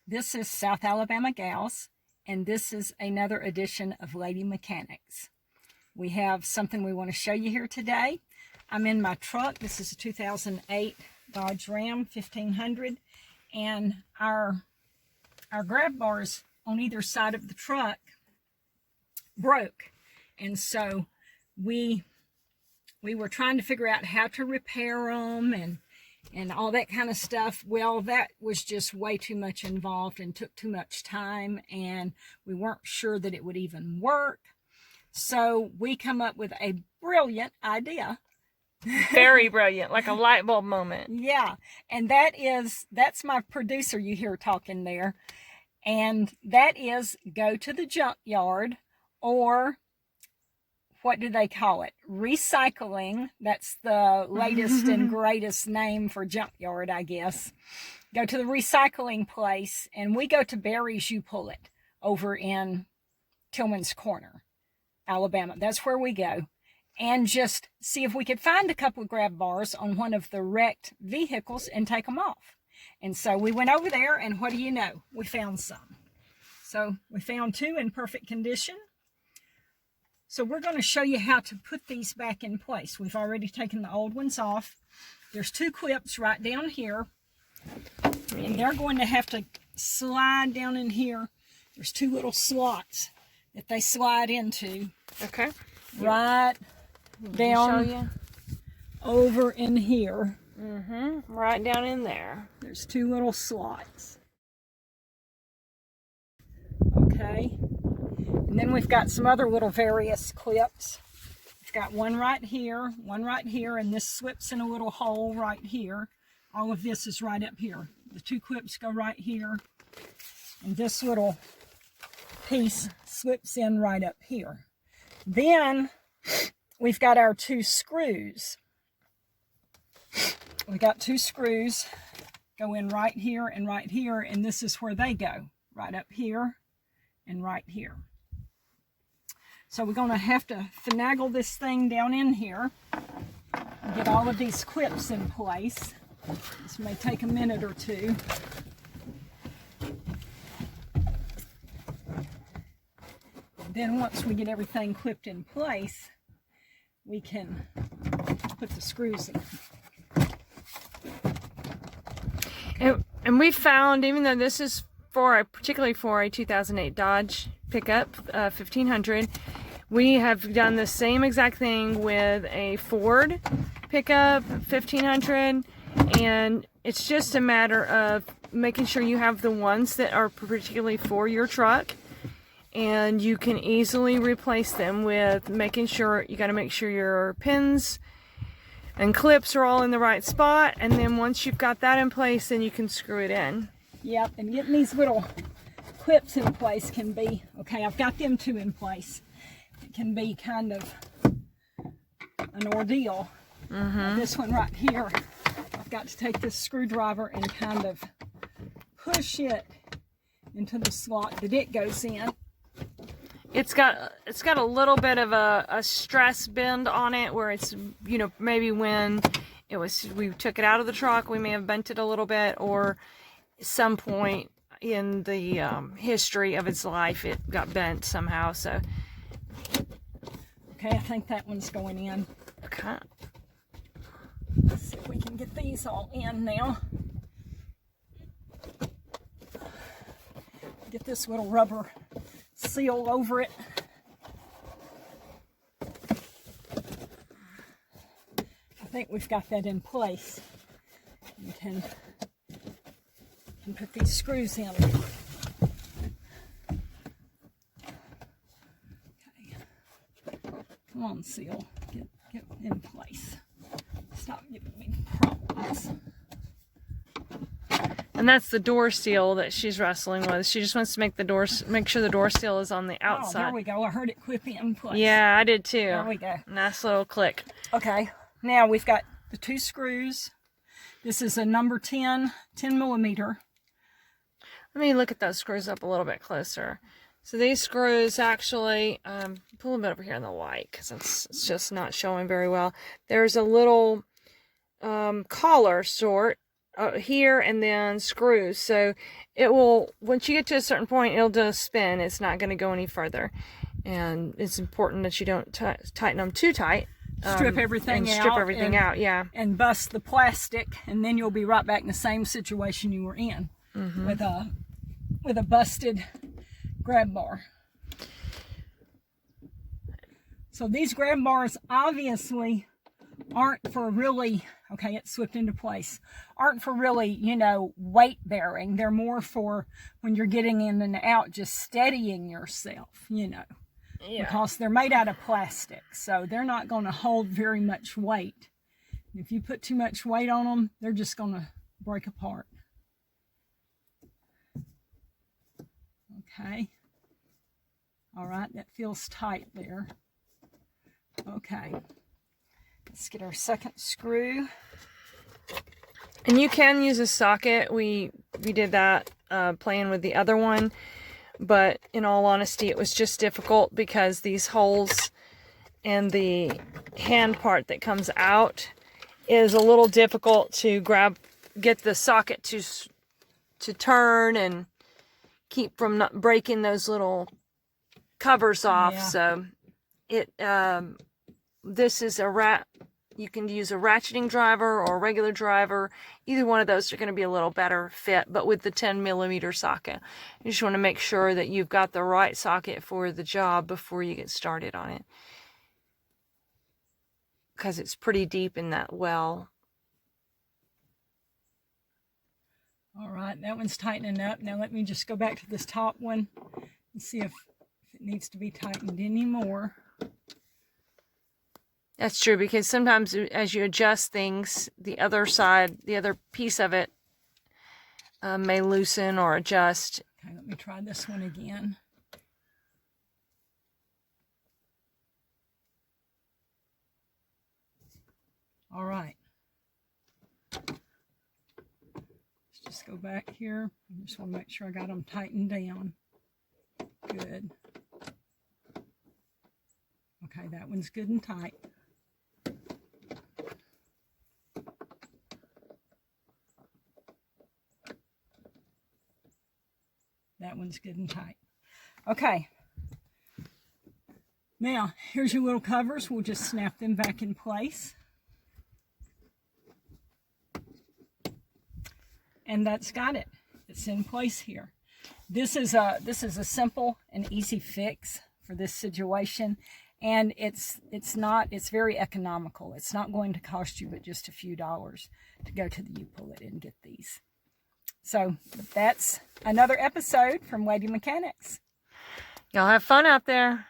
This is South Alabama Gals, and this is another edition of Lady Mechanics. We have something we want to show you here today. I'm in my truck. This is a 2008 Dodge Ram 1500, and our grab bars on either side of the truck broke, and so we were trying to figure out how to repair them and all that kind of stuff. Well, that was just way too much involved and took too much time, and we weren't sure that it would even work. So we come up with a brilliant idea. Very brilliant, like a light bulb moment. Yeah, and that's my producer you hear talking there. And that is go to the junkyard, or what do they call it? Recycling. That's the latest and greatest name for junkyard, I guess. Go to the recycling place, and we go to Barry's You Pull It over in Tillman's Corner, Alabama. That's where we go. And just see if we could find a couple of grab bars on one of the wrecked vehicles and take them off. And so we went over there, and what do you know? We found some. So we found two in perfect condition. So we're going to show you how to put these back in place. We've already taken the old ones off. There's two clips right down here, and they're going to have to slide down in here. There's two little slots that they slide into. Okay. Right down over in here. Right down in there. There's two little slots. Okay. And then we've got some other little various clips. We've got one right here, and this slips in a little hole right here. All of this is right up here. The two clips go right here, and this little piece slips in right up here. Then we've got our two screws. We got two screws go in right here, and this is where they go, right up here and right here. So we're going to have to finagle this thing down in here and get all of these clips in place. This may take a minute or two. And then once we get everything clipped in place, we can put the screws in. And we found, even though this is particularly for a 2008 Dodge pickup 1500, we have done the same exact thing with a Ford pickup 1500, and it's just a matter of making sure you have the ones that are particularly for your truck, and you can easily replace them with making sure you got to make sure your pins and clips are all in the right spot, and then once you've got that in place, then you can screw it in. Yep, and getting these little clips in place can be, okay, I've got them two in place. It can be kind of an ordeal. This one right here, I've got to take this screwdriver and kind of push it into the slot that it goes in. It's got a little bit of a stress bend on it, where it's, you know, maybe when we took it out of the truck, we may have bent it a little bit, or some point in the history of its life it got bent somehow. So okay, I think that one's going in. Okay. Let's see if we can get these all in now. Get this little rubber seal over it. I think we've got that in place. You can put these screws in. Okay. Come on, seal. Get in place. Stop giving me problems. And that's the door seal that she's wrestling with. She just wants to make sure the door seal is on the outside. Oh, there we go. I heard it clip in place. Yeah, I did too. There we go. Nice little click. Okay, now we've got the two screws. This is a number 10 millimeter. Let me look at those screws up a little bit closer. So these screws actually, pull a bit over here in the light because it's just not showing very well. There's a little collar sort here and then screws. So it will, once you get to a certain point, it'll just spin. It's not going to go any further. And it's important that you don't tighten them too tight. Strip everything out. Strip everything out, yeah. And bust the plastic, and then you'll be right back in the same situation you were in with a busted grab bar. So these grab bars obviously aren't for really, okay, it's slipped into place, aren't for really, you know, weight bearing. They're more for when you're getting in and out, just steadying yourself, you know. Yeah. Because they're made out of plastic, so they're not going to hold very much weight. If you put too much weight on them, they're just going to break apart. Okay. All right, that feels tight there. Okay. Let's get our second screw. And you can use a socket. We did that playing with the other one. But in all honesty, it was just difficult because these holes and the hand part that comes out is a little difficult to get the socket to turn and keep from not breaking those little covers off. Yeah. So this is you can use a ratcheting driver or a regular driver. Either one of those are going to be a little better fit, but with the 10mm socket. You just want to make sure that you've got the right socket for the job before you get started on it, because it's pretty deep in that well. All right, that one's tightening up. Now let me just go back to this top one and see if it needs to be tightened anymore. That's true, because sometimes as you adjust things, the other side, the other piece of it may loosen or adjust. Okay, let me try this one again. All right. Let's just go back here. I just want to make sure I got them tightened down. Good. Okay, that one's good and tight. That one's good and tight. Okay. Now, here's your little covers. We'll just snap them back in place. And that's got it. It's in place here. This is a simple and easy fix for this situation. And it's very economical. It's not going to cost you but just a few dollars to go to the U-Pull-It and get these. So that's another episode from Lady Mechanics. Y'all have fun out there.